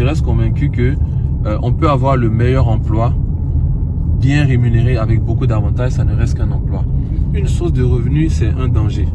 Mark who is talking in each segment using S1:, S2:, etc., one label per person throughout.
S1: je reste convaincu que on peut avoir le meilleur emploi, bien rémunéré avec beaucoup d'avantages, ça ne reste qu'un emploi. Une source de revenus, c'est un danger.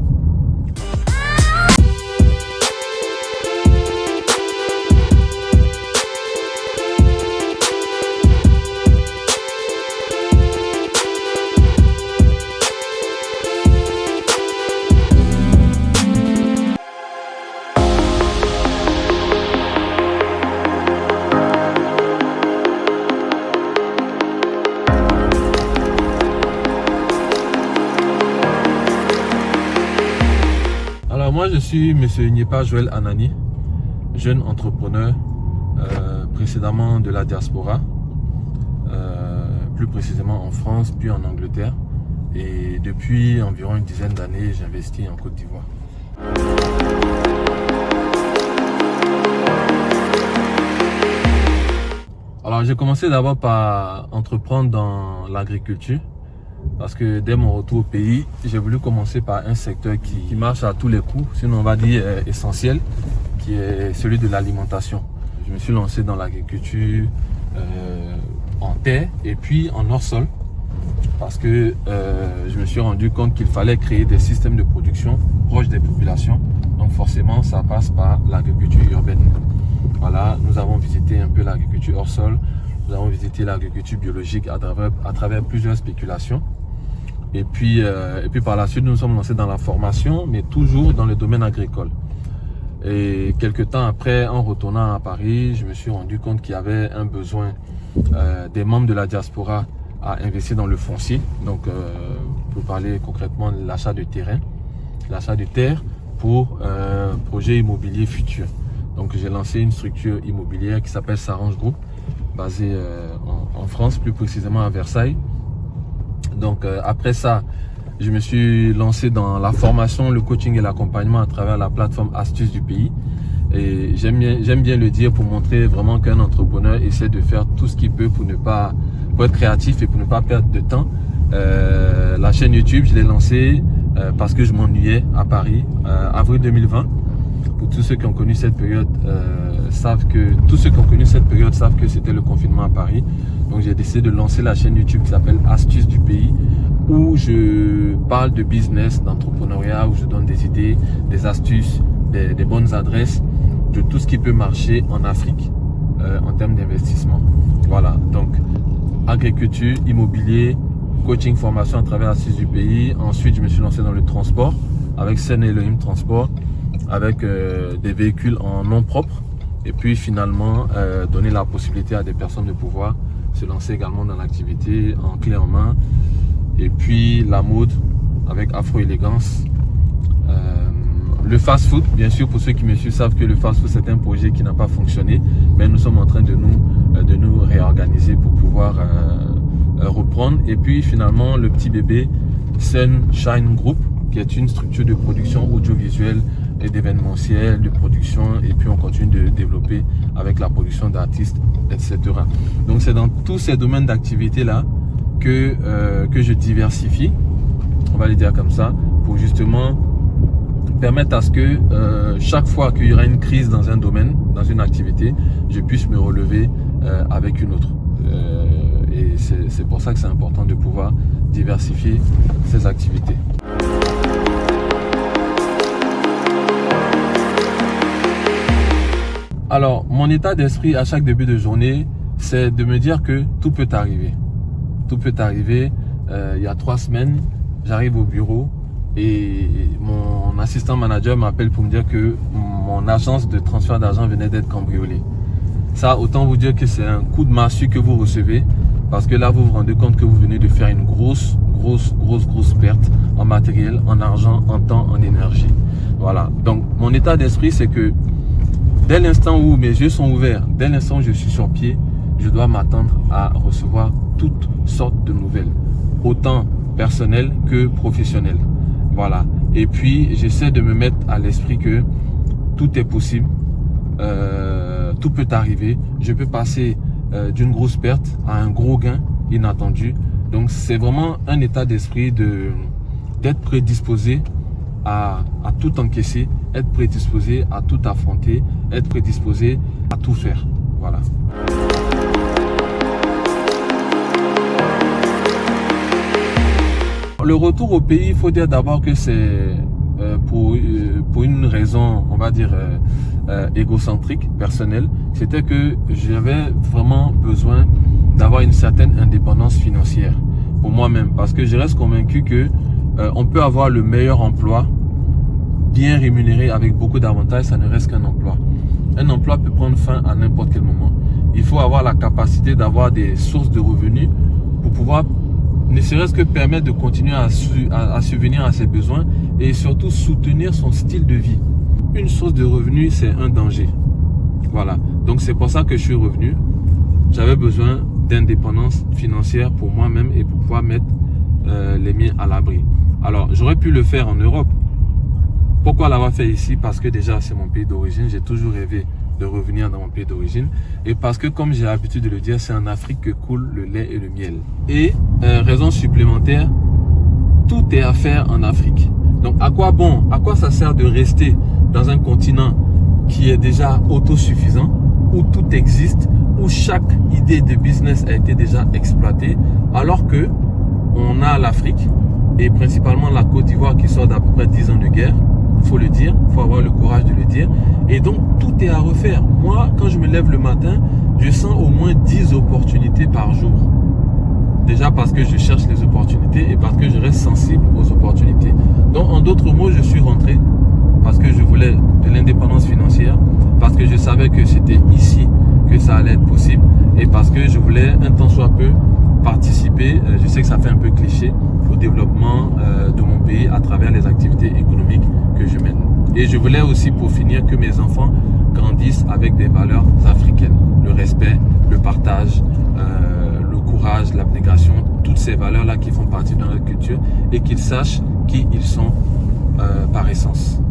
S1: Moi, je suis M. Nyepa Joël Anani, jeune entrepreneur, précédemment de la diaspora, plus précisément en France, puis en Angleterre. Et depuis environ une dizaine d'années, j'investis en Côte d'Ivoire. Alors, j'ai commencé d'abord par entreprendre dans l'agriculture. Parce que dès mon retour au pays, j'ai voulu commencer par un secteur qui marche à tous les coups, sinon on va dire essentiel, qui est celui de l'alimentation. Je me suis lancé dans l'agriculture en terre et puis en hors-sol, parce que je me suis rendu compte qu'il fallait créer des systèmes de production proches des populations. Donc forcément, ça passe par l'agriculture urbaine. Voilà, nous avons visité un peu l'agriculture hors-sol. Nous avons visité l'agriculture biologique à travers plusieurs spéculations. Et puis par la suite, nous nous sommes lancés dans la formation, mais toujours dans le domaine agricole. Et quelques temps après, en retournant à Paris, je me suis rendu compte qu'il y avait un besoin des membres de la diaspora à investir dans le foncier. Donc, pour parler concrètement de l'achat de terrain, l'achat de terre pour projet immobilier futur. Donc, j'ai lancé une structure immobilière qui s'appelle Sarange Group, basé en France, plus précisément à Versailles. Donc après ça, je me suis lancé dans la formation, le coaching et l'accompagnement à travers la plateforme Astuces du pays. Et j'aime bien le dire pour montrer vraiment qu'un entrepreneur essaie de faire tout ce qu'il peut pour être créatif et pour ne pas perdre de temps. La chaîne YouTube, je l'ai lancée parce que je m'ennuyais à Paris, avril 2020. Pour tous ceux qui ont connu cette période, savent que c'était le confinement à Paris. Donc j'ai décidé de lancer la chaîne YouTube qui s'appelle Astuces du pays, où je parle de business, d'entrepreneuriat, où je donne des idées, des astuces, des bonnes adresses, de tout ce qui peut marcher en Afrique en termes d'investissement. Voilà, donc agriculture, immobilier, coaching, formation à travers Astuces du pays. Ensuite, je me suis lancé dans le transport avec Sen Elohim Transport, avec des véhicules en nom propre, et puis finalement donner la possibilité à des personnes de pouvoir se lancer également dans l'activité en clé en main. Et puis la mode avec Afro Élégance, le fast food, bien sûr, pour ceux qui me suivent savent que le fast food c'est un projet qui n'a pas fonctionné, mais nous sommes en train de nous réorganiser pour pouvoir reprendre. Et puis finalement le petit bébé Sunshine Group, qui est une structure de production audiovisuelle et d'événementiel, de production, et puis on continue de développer avec la production d'artistes, etc. Donc c'est dans tous ces domaines d'activité là que je diversifie, on va le dire comme ça, pour justement permettre à ce que chaque fois qu'il y aura une crise dans un domaine, dans une activité, je puisse me relever avec une autre. Et c'est pour ça que c'est important de pouvoir diversifier ces activités. Alors, mon état d'esprit à chaque début de journée, c'est de me dire que tout peut arriver. Tout peut arriver. Il y a 3 semaines, j'arrive au bureau et mon assistant manager m'appelle pour me dire que mon agence de transfert d'argent venait d'être cambriolée. Ça, autant vous dire que c'est un coup de massue que vous recevez, parce que là, vous vous rendez compte que vous venez de faire une grosse perte en matériel, en argent, en temps, en énergie. Voilà. Donc, mon état d'esprit, c'est que dès l'instant où mes yeux sont ouverts, dès l'instant où je suis sur pied, je dois m'attendre à recevoir toutes sortes de nouvelles, autant personnelles que professionnelles. Voilà. Et puis, j'essaie de me mettre à l'esprit que tout est possible, tout peut arriver. Je peux passer d'une grosse perte à un gros gain inattendu. Donc, c'est vraiment un état d'esprit d'être prédisposé à tout encaisser, être prédisposé à tout affronter, être prédisposé à tout faire. Voilà. Le retour au pays, il faut dire d'abord que c'est pour une raison, on va dire, égocentrique, personnelle. C'était que j'avais vraiment besoin d'avoir une certaine indépendance financière pour moi-même. Parce que je reste convaincu que on peut avoir le meilleur emploi, bien rémunéré avec beaucoup d'avantages, ça ne reste qu'un emploi. Un emploi peut prendre fin à n'importe quel moment. Il faut avoir la capacité d'avoir des sources de revenus pour pouvoir ne serait-ce que permettre de continuer à subvenir à ses besoins et surtout soutenir son style de vie. Une source de revenus, c'est un danger. Voilà. Donc c'est pour ça que je suis revenu. J'avais besoin d'indépendance financière pour moi-même et pour pouvoir mettre les miens à l'abri. Alors j'aurais pu le faire en Europe. Pourquoi l'avoir fait ici? Parce que déjà c'est mon pays d'origine. J'ai toujours rêvé de revenir dans mon pays d'origine et parce que, comme j'ai l'habitude de le dire, c'est en Afrique que coule le lait et le miel. Et raison supplémentaire, tout est à faire en Afrique. Donc à quoi ça sert de rester dans un continent qui est déjà autosuffisant, où tout existe, où chaque idée de business a été déjà exploitée, alors que on a l'Afrique et principalement la Côte d'Ivoire qui sort d'à peu près 10 ans de guerre. Il faut le dire, il faut avoir le courage de le dire. Et donc, tout est à refaire. Moi, quand je me lève le matin, je sens au moins 10 opportunités par jour. Déjà parce que je cherche les opportunités et parce que je reste sensible aux opportunités. Donc, en d'autres mots, je suis rentré parce que je voulais de l'indépendance financière, parce que je savais que c'était ici que ça allait être possible et parce que je voulais un tant soit peu participer, je sais que ça fait un peu cliché, au développement de mon pays à travers les activités économiques que je mène. Et je voulais aussi, pour finir, que mes enfants grandissent avec des valeurs africaines. Le respect, le partage, le courage, l'abnégation, toutes ces valeurs-là qui font partie de notre culture et qu'ils sachent qui ils sont par essence.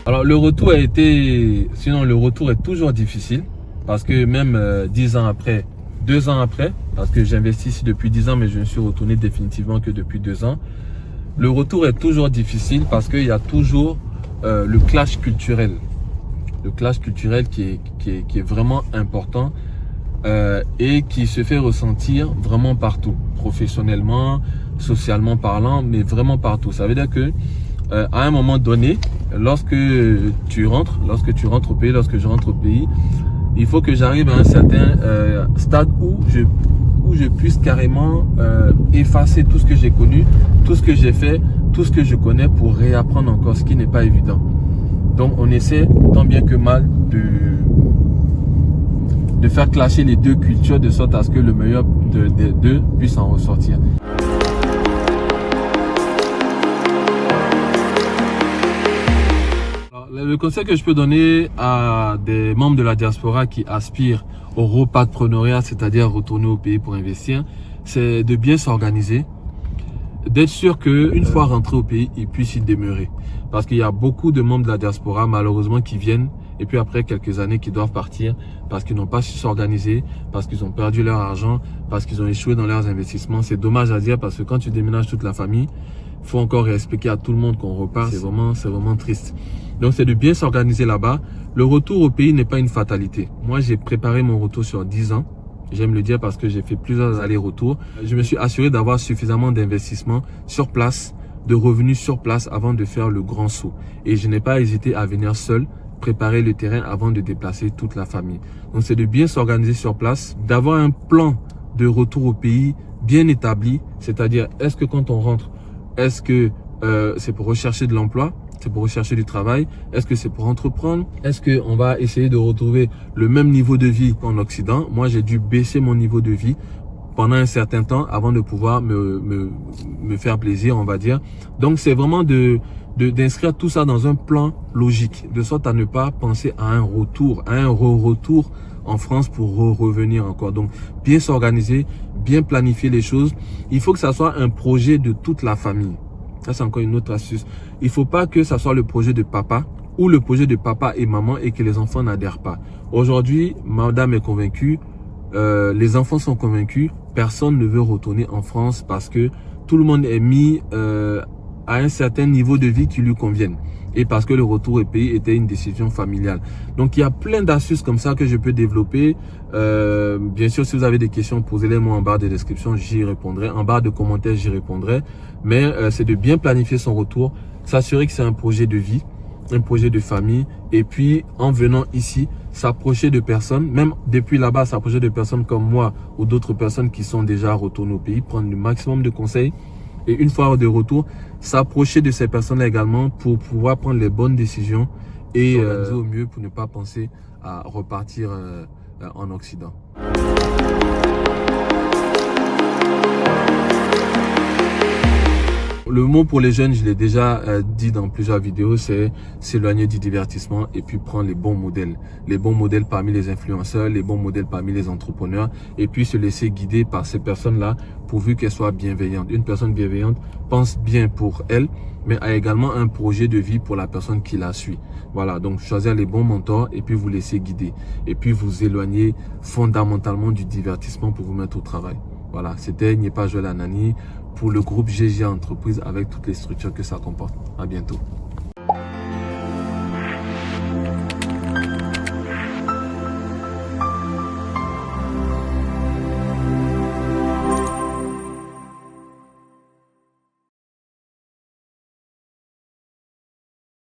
S1: Alors le retour le retour est toujours difficile parce que même 10 ans après, 2 ans après, parce que j'investis ici depuis 10 ans mais je ne suis retourné définitivement que depuis 2 ans, le retour est toujours difficile parce qu'il y a toujours le clash culturel. Le clash culturel qui est vraiment important et qui se fait ressentir vraiment partout, professionnellement, socialement parlant, mais vraiment partout. Ça veut dire que à un moment donné, lorsque tu rentres au pays, lorsque je rentre au pays, il faut que j'arrive à un certain stade où je puisse carrément effacer tout ce que j'ai connu, tout ce que j'ai fait, tout ce que je connais pour réapprendre encore, ce qui n'est pas évident. Donc on essaie tant bien que mal de faire clasher les deux cultures de sorte à ce que le meilleur des deux puisse en ressortir. Le conseil que je peux donner à des membres de la diaspora qui aspirent au repatripreneuriat, c'est-à-dire retourner au pays pour investir, c'est de bien s'organiser, d'être sûr qu'une fois rentré au pays, ils puissent y demeurer. Parce qu'il y a beaucoup de membres de la diaspora, malheureusement, qui viennent et puis après quelques années, qui doivent partir parce qu'ils n'ont pas su s'organiser, parce qu'ils ont perdu leur argent, parce qu'ils ont échoué dans leurs investissements. C'est dommage à dire parce que quand tu déménages toute la famille, il faut encore expliquer à tout le monde qu'on repart. C'est vraiment triste. Donc, c'est de bien s'organiser là-bas. Le retour au pays n'est pas une fatalité. Moi, j'ai préparé mon retour sur 10 ans. J'aime le dire parce que j'ai fait plusieurs allers-retours. Je me suis assuré d'avoir suffisamment d'investissements sur place, de revenus sur place avant de faire le grand saut. Et je n'ai pas hésité à venir seul, préparer le terrain avant de déplacer toute la famille. Donc, c'est de bien s'organiser sur place, d'avoir un plan de retour au pays bien établi. C'est-à-dire, est-ce que quand on rentre, est-ce que c'est pour rechercher de l'emploi? C'est pour rechercher du travail? Est-ce que c'est pour entreprendre? Est-ce qu'on va essayer de retrouver le même niveau de vie qu'en Occident? Moi, j'ai dû baisser mon niveau de vie pendant un certain temps avant de pouvoir me faire plaisir, on va dire. Donc, c'est vraiment d'inscrire tout ça dans un plan logique, de sorte à ne pas penser à un retour, à un retour en France pour revenir encore. Donc, bien s'organiser, bien planifier les choses. Il faut que ça soit un projet de toute la famille. Ça, c'est encore une autre astuce. Il faut pas que ça soit le projet de papa ou le projet de papa et maman et que les enfants n'adhèrent pas. Aujourd'hui, madame est convaincue, les enfants sont convaincus, personne ne veut retourner en France parce que tout le monde est mis à un certain niveau de vie qui lui convienne. Et parce que le retour au pays était une décision familiale. Donc, il y a plein d'astuces comme ça que je peux développer. Bien sûr, si vous avez des questions, posez-les-moi en barre de description, j'y répondrai. En barre de commentaires, j'y répondrai. Mais c'est de bien planifier son retour, s'assurer que c'est un projet de vie, un projet de famille. Et puis, en venant ici, s'approcher de personnes, même depuis là-bas, s'approcher de personnes comme moi ou d'autres personnes qui sont déjà retournées au pays, prendre le maximum de conseils. Et une fois de retour, s'approcher de ces personnes-là également pour pouvoir prendre les bonnes décisions et s'organiser au mieux pour ne pas penser à repartir en Occident. Le mot pour les jeunes, je l'ai déjà dit dans plusieurs vidéos, c'est s'éloigner du divertissement et puis prendre les bons modèles. Les bons modèles parmi les influenceurs, les bons modèles parmi les entrepreneurs et puis se laisser guider par ces personnes-là pourvu qu'elles soient bienveillantes. Une personne bienveillante pense bien pour elle, mais a également un projet de vie pour la personne qui la suit. Voilà, donc choisir les bons mentors et puis vous laisser guider. Et puis vous éloigner fondamentalement du divertissement pour vous mettre au travail. Voilà, c'était Nyepa Joel Anani pour le groupe GGA Entreprise avec toutes les structures que ça comporte. À bientôt.